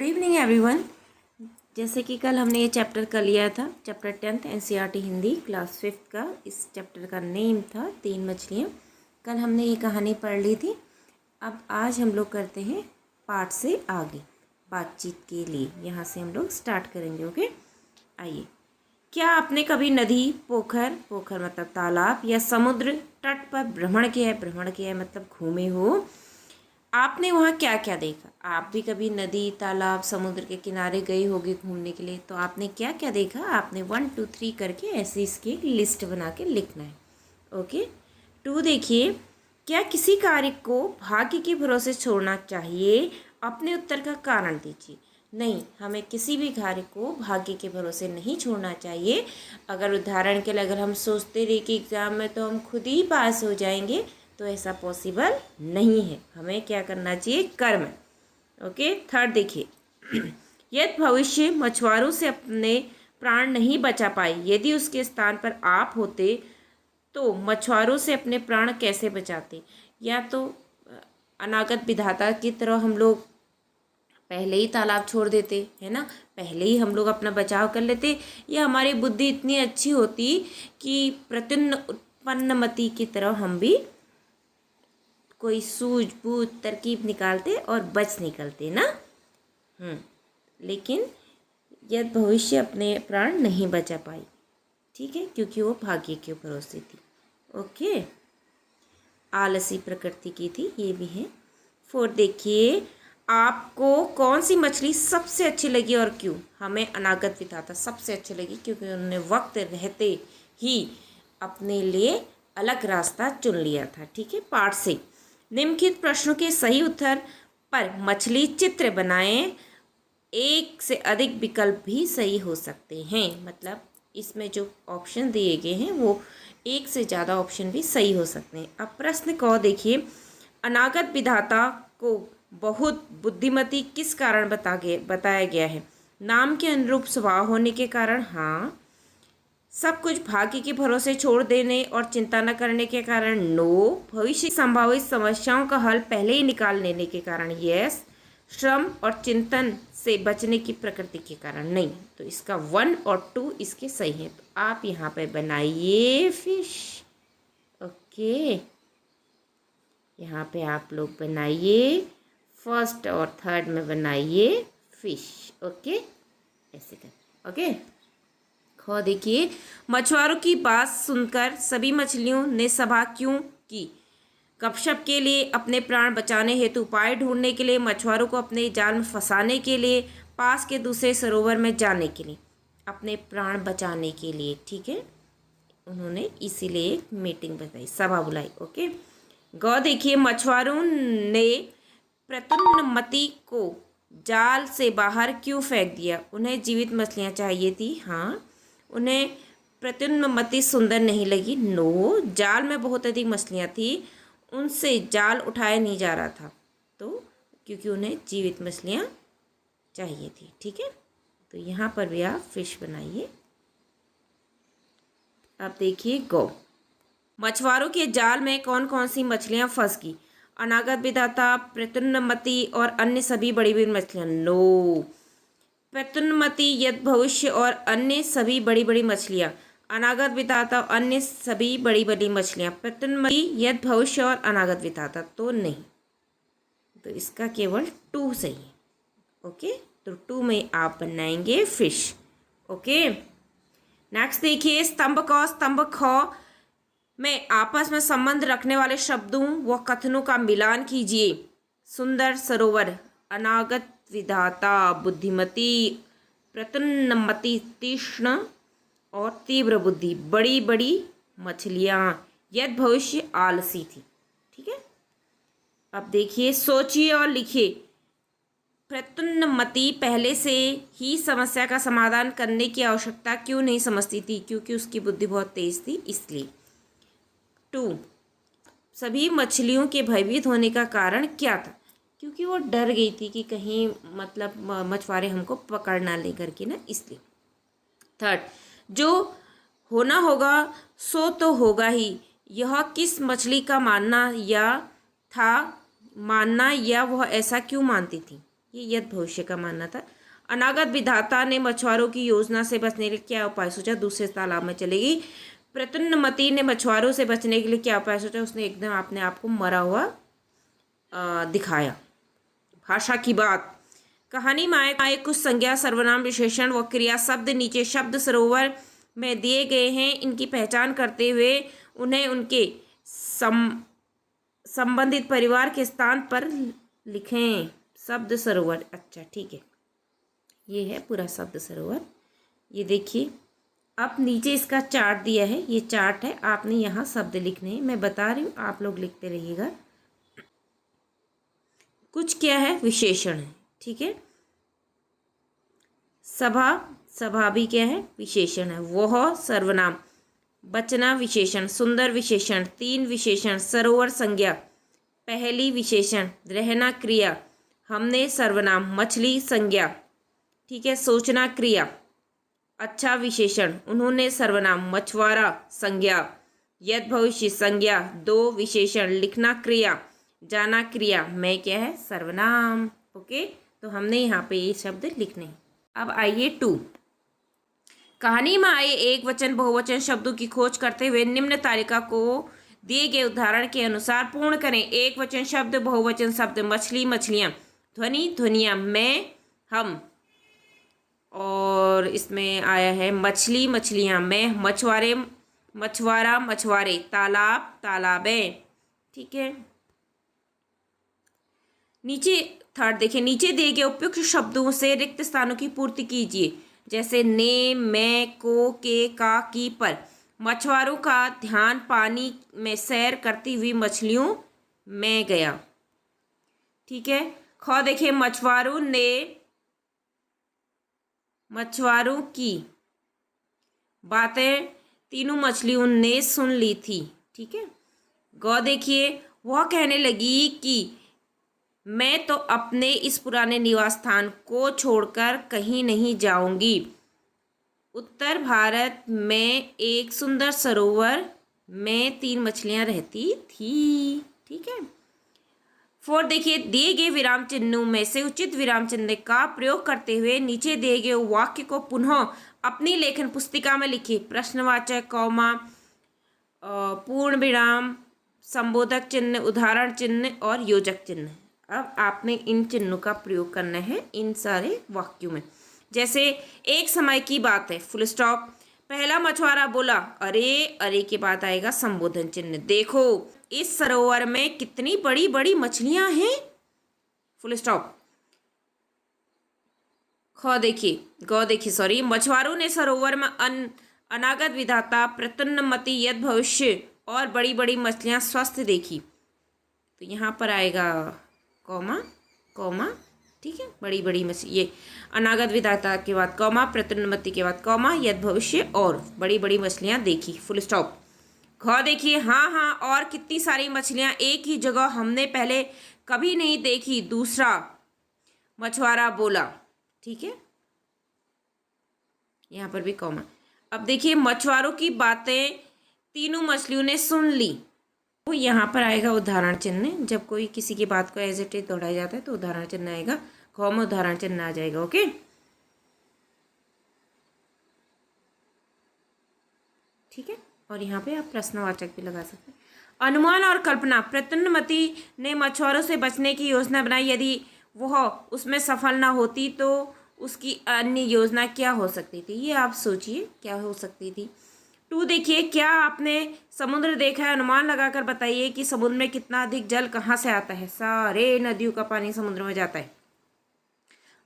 Good evening everyone. जैसे कि कल हमने ये चैप्टर कर लिया था, chapter 10th NCERT Hindi class 5th का। इस चैप्टर का नेम था 3 मछलियाँ। कल हमने ये कहानी पढ़ ली थी। अब आज हम लोग करते हैं पाठ से आगे बातचीत के लिए। यहाँ से हम लोग स्टार्ट करेंगे। ओके, आइए। क्या आपने कभी नदी, पोखर मतलब तालाब या समुद्र तट पर भ्रमण किया है? भ्रमण किया है मतलब घूमे हो। आपने वहाँ क्या क्या देखा? आप भी कभी नदी, तालाब, समुद्र के किनारे गए होगे घूमने के लिए, तो आपने क्या क्या देखा? आपने 1 2 3 करके ऐसे इसकी एक लिस्ट बना के लिखना है। ओके। 2 देखिए, क्या किसी कार्य को भाग्य के भरोसे छोड़ना चाहिए? अपने उत्तर का कारण दीजिए। नहीं, हमें किसी भी कार्य को भाग्य के भरोसे नहीं छोड़ना चाहिए। अगर उदाहरण के लिए अगर हम सोचते रहे कि एग्ज़ाम में तो हम खुद ही पास हो जाएंगे, तो ऐसा पॉसिबल नहीं है। हमें क्या करना चाहिए? कर्म। ओके। 3rd देखिए, यदि भविष्य मछुआरों से अपने प्राण नहीं बचा पाए, यदि उसके स्थान पर आप होते तो मछुआरों से अपने प्राण कैसे बचाते? या तो अनागत विधाता की तरह हम लोग पहले ही तालाब छोड़ देते, है ना, पहले ही हम लोग अपना बचाव कर लेते, या हमारी बुद्धि इतनी अच्छी होती कि प्रत्युत्पन्नमति की तरह हम भी कोई सूझबूझ तरकीब निकालते और बच निकलते ना। लेकिन यदि भविष्य अपने प्राण नहीं बचा पाई, ठीक है, क्योंकि वो भाग्य के भरोसे थी। ओके, आलसी प्रकृति की थी, ये भी है। 4 देखिए, आपको कौन सी मछली सबसे अच्छी लगी और क्यों? हमें अनागत विधाता सबसे अच्छी लगी क्योंकि उन्होंने वक्त रहते ही अपने लिए अलग रास्ता चुन लिया था। ठीक है। पाठ से निम्नलिखित प्रश्नों के सही उत्तर पर मछली चित्र बनाएं। एक से अधिक विकल्प भी सही हो सकते हैं, मतलब इसमें जो ऑप्शन दिए गए हैं वो एक से ज़्यादा ऑप्शन भी सही हो सकते हैं। अब प्रश्न को देखिए, अनागत विधाता को बहुत बुद्धिमती किस कारण बताया गया है? नाम के अनुरूप स्वभाव होने के कारण, हाँ। सब कुछ भाग्य के भरोसे छोड़ देने और चिंता न करने के कारण, नो। भविष्य की संभावित समस्याओं का हल पहले ही निकाल लेने के कारण, यस। श्रम और चिंतन से बचने की प्रकृति के कारण, नहीं। तो इसका 1 और 2 इसके सही हैं। तो आप यहाँ पे बनाइए फिश। ओके, यहाँ पे आप लोग बनाइए 1st और 3rd में बनाइए फिश। ओके, ऐसे कर। ओके। खो देखिए, मछुआरों की बात सुनकर सभी मछलियों ने सभा क्यों की? गपशप के लिए, अपने प्राण बचाने हेतु, उपाय ढूंढने के लिए, मछुआरों को अपने जाल में फंसाने के लिए, पास के दूसरे सरोवर में जाने के लिए। अपने प्राण बचाने के लिए, ठीक है। उन्होंने इसीलिए एक मीटिंग बताई, सभा बुलाई। ओके। गौ देखिए, मछुआरों ने प्रत्युन्नमति को जाल से बाहर क्यों फेंक दिया? उन्हें जीवित मछलियाँ चाहिए थी, हाँ। उन्हें प्रत्युन्नमति सुंदर नहीं लगी, नो। जाल में बहुत अधिक मछलियाँ थी, उनसे जाल उठाया नहीं जा रहा था, तो क्योंकि उन्हें जीवित मछलियाँ चाहिए थी। ठीक है। तो यहाँ पर भी आप फिश बनाइए। अब देखिए, गौ, मछुआरों के जाल में कौन कौन सी मछलियाँ फंस गई? अनागत विधाता, प्रत्युन्नमति और अन्य सभी बड़ी बड़ी मछलियाँ, नो। प्रत्युन्नमति, यदि भविष्य और अन्य सभी बड़ी बड़ी मछलियाँ। अनागत विधाता, अन्य सभी बड़ी बड़ी मछलियाँ। प्रत्युन्नमति, यदि भविष्य और अनागत विधाता, तो नहीं। तो इसका केवल 2 सही है। ओके, तो 2 में आप बनाएंगे फिश। ओके। नेक्स्ट देखिए, स्तंभ क स्तंभ ख में आपस में संबंध रखने वाले शब्दों व कथनों का मिलान कीजिए। सुंदर सरोवर, अनागत विधाता, बुद्धिमती, प्रत्युन्नमति, तीक्ष्ण और तीव्र बुद्धि, बड़ी बड़ी मछलियाँ, यदि भविष्य आलसी थी। ठीक है। अब देखिए, सोचिए और लिखिए। प्रत्युन्नमति पहले से ही समस्या का समाधान करने की आवश्यकता क्यों नहीं समझती थी? क्योंकि उसकी बुद्धि बहुत तेज थी, इसलिए। 2, सभी मछलियों के भयभीत होने का कारण क्या था? क्योंकि वो डर गई थी कि कहीं मतलब मछुआरे हमको पकड़ ना ले करके ना, इसलिए। 3rd, जो होना होगा सो तो होगा ही, यह किस मछली का मानना या था? मानना या वह ऐसा क्यों मानती थी? ये यद भविष्य का मानना था। अनागत विधाता ने मछुआरों की योजना से बचने के लिए क्या उपाय सोचा? दूसरे तालाब में चलेगी। प्रतुन्नमति ने मछुआरों से बचने के लिए क्या उपाय सोचा? उसने एकदम अपने आप को मरा हुआ दिखाया। भाषा की बात। कहानी में आए कुछ संज्ञा, सर्वनाम, विशेषण व क्रिया शब्द नीचे शब्द सरोवर में दिए गए हैं। इनकी पहचान करते हुए उन्हें उनके संबंधित परिवार के स्थान पर लिखें। शब्द सरोवर, अच्छा ठीक है, ये है पूरा शब्द सरोवर। ये देखिए, अब नीचे इसका चार्ट दिया है, ये चार्ट है, आपने यहाँ शब्द लिखने हैं। मैं बता रही हूँ, आप लोग लिखते रहिएगा। कुछ क्या है? विशेषण है, ठीक है। सभा, सभा भी क्या है? विशेषण है। वह सर्वनाम, बचना विशेषण, सुंदर विशेषण, तीन विशेषण, सरोवर संज्ञा, पहली विशेषण, रहना क्रिया, हमने सर्वनाम, मछली संज्ञा, ठीक है, सोचना क्रिया, अच्छा विशेषण, उन्होंने सर्वनाम, मछुआरा संज्ञा, यद भविष्य संज्ञा, दो विशेषण, लिखना क्रिया, जाना क्रिया, मैं क्या है? सर्वनाम। ओके, तो हमने यहाँ पे ये शब्द लिखने हैं। अब आइए 2। कहानी में आए एक वचन बहुवचन शब्दों की खोज करते हुए निम्न तालिका को दिए गए उदाहरण के अनुसार पूर्ण करें। एक वचन शब्द, बहुवचन शब्द, मछली मछलियाँ, ध्वनि ध्वनियाँ, मैं हम, और इसमें आया है मछली मछलियाँ, मैं, मछुआरे मछुआरा मछुआरे, तालाब तालाबें, ठीक है। नीचे थर्ड देखिए, नीचे दिए गए उपयुक्त शब्दों से रिक्त स्थानों की पूर्ति कीजिए। जैसे ने, मैं, को, के, का, की, पर। मछुआरों का ध्यान पानी में सैर करती हुई मछलियों में गया, ठीक है। ख देखिए, मछुआरों की बातें तीनों मछलियों ने सुन ली थी, ठीक है। ग देखिए, वह कहने लगी कि मैं तो अपने इस पुराने निवास स्थान को छोड़कर कहीं नहीं जाऊंगी। उत्तर भारत में एक सुंदर सरोवर में 3 मछलियां रहती थी, ठीक है। 4 देखिए, दिए गए विराम चिन्हों में से उचित विराम चिन्ह का प्रयोग करते हुए नीचे दिए गए वाक्य को पुनः अपनी लेखन पुस्तिका में लिखिए। प्रश्नवाचक, कॉमा, पूर्ण विराम, संबोधक चिन्ह, उदाहरण चिन्ह और योजक चिन्ह। अब आपने इन चिन्हों का प्रयोग करना है इन सारे वाक्यों में। जैसे एक समय की बात है, फुल स्टॉप। पहला मछुआरा बोला, अरे, अरे के बाद आएगा संबोधन चिन्ह। देखो, इस सरोवर में कितनी बड़ी बड़ी मछलियां हैं, फुल स्टॉप। ख देखिए, ग देखिए, सॉरी, मछुआरों ने सरोवर में अनागत विधाता, प्रतुन्नमति, यद भविष्य और बड़ी बड़ी मछलियां स्वस्थ देखी। तो यहाँ पर आएगा कॉमा, कॉमा, ठीक है, बड़ी बड़ी मछली, ये अनागत विधाता के बाद कॉमा, प्रतुन्नमति के बाद कॉमा, यद भविष्य और बड़ी बड़ी मछलियां देखी, फुल स्टॉप। ख देखिए, हाँ हाँ, और कितनी सारी मछलियां एक ही जगह हमने पहले कभी नहीं देखी, दूसरा मछुआरा बोला, ठीक है, यहाँ पर भी कॉमा। अब देखिए, मछुआरों की बातें तीनों मछलियों ने सुन ली, तो यहाँ पर आएगा उदाहरण चिन्ह। जब कोई किसी की बात को एज इट इज दोहराया जाता है तो उदाहरण चिन्ह आएगा, ख में उदाहरण चिन्ह आ जाएगा। ओके, ठीक है। और यहाँ पे आप प्रश्नवाचक भी लगा सकते हैं। अनुमान और कल्पना। प्रतुन्नमति ने मछुआरों से बचने की योजना बनाई। यदि वह उसमें सफल ना होती तो उसकी अन्य योजना क्या हो सकती थी? ये आप सोचिए, क्या हो सकती थी। 2 देखिए, क्या आपने समुद्र देखा है? अनुमान लगाकर बताइए कि समुद्र में कितना अधिक जल कहाँ से आता है? सारे नदियों का पानी समुद्र में जाता है।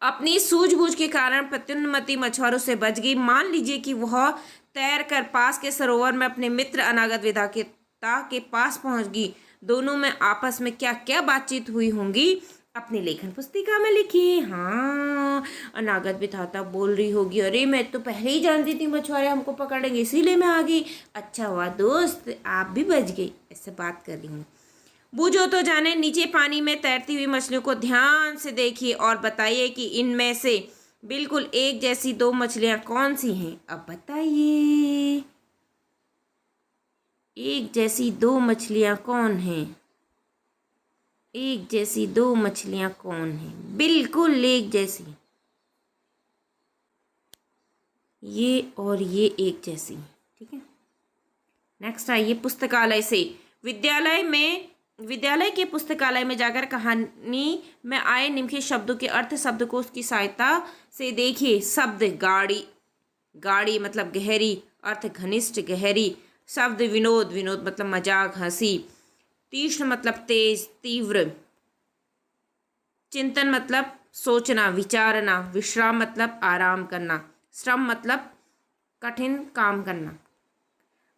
अपनी सूझबूझ के कारण प्रतुन्नमति मछुआरों से बच गई। मान लीजिए कि वह तैर कर पास के सरोवर में अपने मित्र अनागत विधाता के पास पहुंच गई। दोनों में आपस में क्या क्या बातचीत हुई होंगी, अपनी लेखन पुस्तिका में लिखिए। हाँ, अनागत विधाता बोल रही होगी, अरे मैं तो पहले ही जानती थी मछुआरे हमको पकड़ेंगे, इसीलिए मैं आ गई। अच्छा हुआ दोस्त, आप भी बच गई, ऐसे बात कर रही हूँ। बूझो तो जाने। नीचे पानी में तैरती हुई मछलियों को ध्यान से देखिए और बताइए कि इनमें से बिल्कुल एक जैसी 2 मछलियां कौन सी हैं? अब बताइए, एक जैसी 2 मछलियां कौन हैं? एक जैसी दो मछलियां कौन है? बिल्कुल एक जैसी, ये और ये एक जैसी। ठीक है, नेक्स्ट आइए पुस्तकालय से। विद्यालय के पुस्तकालय में जाकर कहानी में आए निम्नलिखित शब्दों के अर्थ शब्दकोश की सहायता से देखिए। शब्द गाड़ी, गाड़ी मतलब गहरी, अर्थ घनिष्ठ गहरी। शब्द विनोद, विनोद मतलब मजाक हंसी। तीक्ष्ण मतलब तेज तीव्र। चिंतन मतलब सोचना विचारना। विश्राम मतलब आराम करना। श्रम मतलब कठिन काम करना।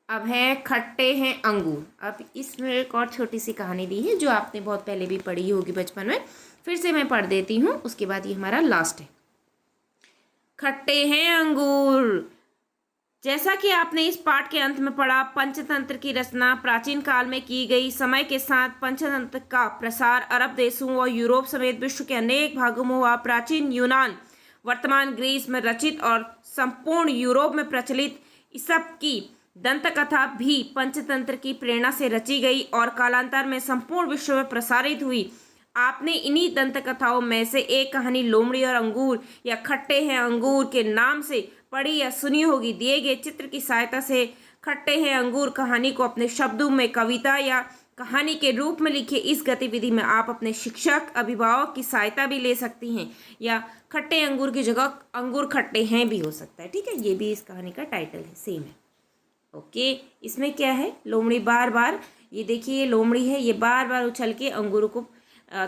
अब है खट्टे हैं अंगूर। अब इसमें एक और छोटी सी कहानी दी है जो आपने बहुत पहले भी पढ़ी होगी बचपन में, फिर से मैं पढ़ देती हूँ, उसके बाद ये हमारा लास्ट है। खट्टे हैं अंगूर। जैसा कि आपने इस पाठ के अंत में पढ़ा, पंचतंत्र की रचना प्राचीन काल में की गई। समय के साथ पंचतंत्र का प्रसार अरब देशों और यूरोप समेत विश्व के अनेक भागों में हुआ। प्राचीन यूनान, वर्तमान ग्रीस में रचित और संपूर्ण यूरोप में प्रचलित ईसप की दंत कथा भी पंचतंत्र की प्रेरणा से रची गई और कालांतर में संपूर्ण विश्व में प्रसारित हुई। आपने इन्हीं दंत कथाओं में से एक कहानी लोमड़ी और अंगूर या खट्टे हैं अंगूर के नाम से पढ़ी या सुनी होगी। दिए गए चित्र की सहायता से खट्टे हैं अंगूर कहानी को अपने शब्दों में कविता या कहानी के रूप में लिखिए। इस गतिविधि में आप अपने शिक्षक अभिभावक की सहायता भी ले सकती हैं या खट्टे अंगूर की जगह अंगूर खट्टे हैं भी हो सकता है। ठीक है, ये भी इस कहानी का टाइटल है, सेम है। ओके, इसमें क्या है, लोमड़ी बार बार, ये देखिए ये लोमड़ी है, ये बार बार उछल के अंगूरों को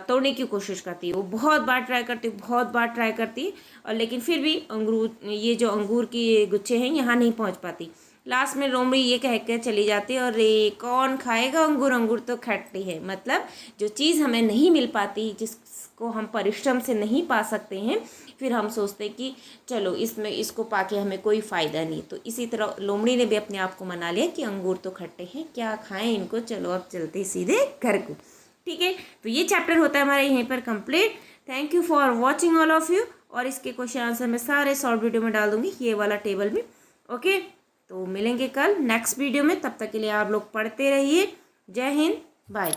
तोड़ने की कोशिश करती है। वो बहुत बार ट्राई करती है, बहुत बार ट्राई करती है, और लेकिन फिर भी ये जो अंगूर की गुच्छे हैं यहाँ नहीं पहुँच पाती। लास्ट में लोमड़ी ये कह के चली जाती है, और ये कौन खाएगा अंगूर, अंगूर तो खट्टी है। मतलब जो चीज़ हमें नहीं मिल पाती, जिसको हम परिश्रम से नहीं पा सकते हैं, फिर हम सोचते हैं कि चलो इसको पाके हमें कोई फ़ायदा नहीं। तो इसी तरह लोमड़ी ने भी अपने आप को मना लिया कि अंगूर तो खट्टे हैं, क्या खाएं इनको, चलो अब चलते सीधे घर को। ठीक है, तो ये चैप्टर होता है हमारा यहीं पर complete. Thank you for watching all of you. और इसके क्वेश्चन आंसर मैं सारे शॉर्ट वीडियो में डाल दूंगी, ये वाला टेबल भी। ओके, तो मिलेंगे कल नेक्स्ट वीडियो में, तब तक के लिए आप लोग पढ़ते रहिए। जय हिंद, बाय।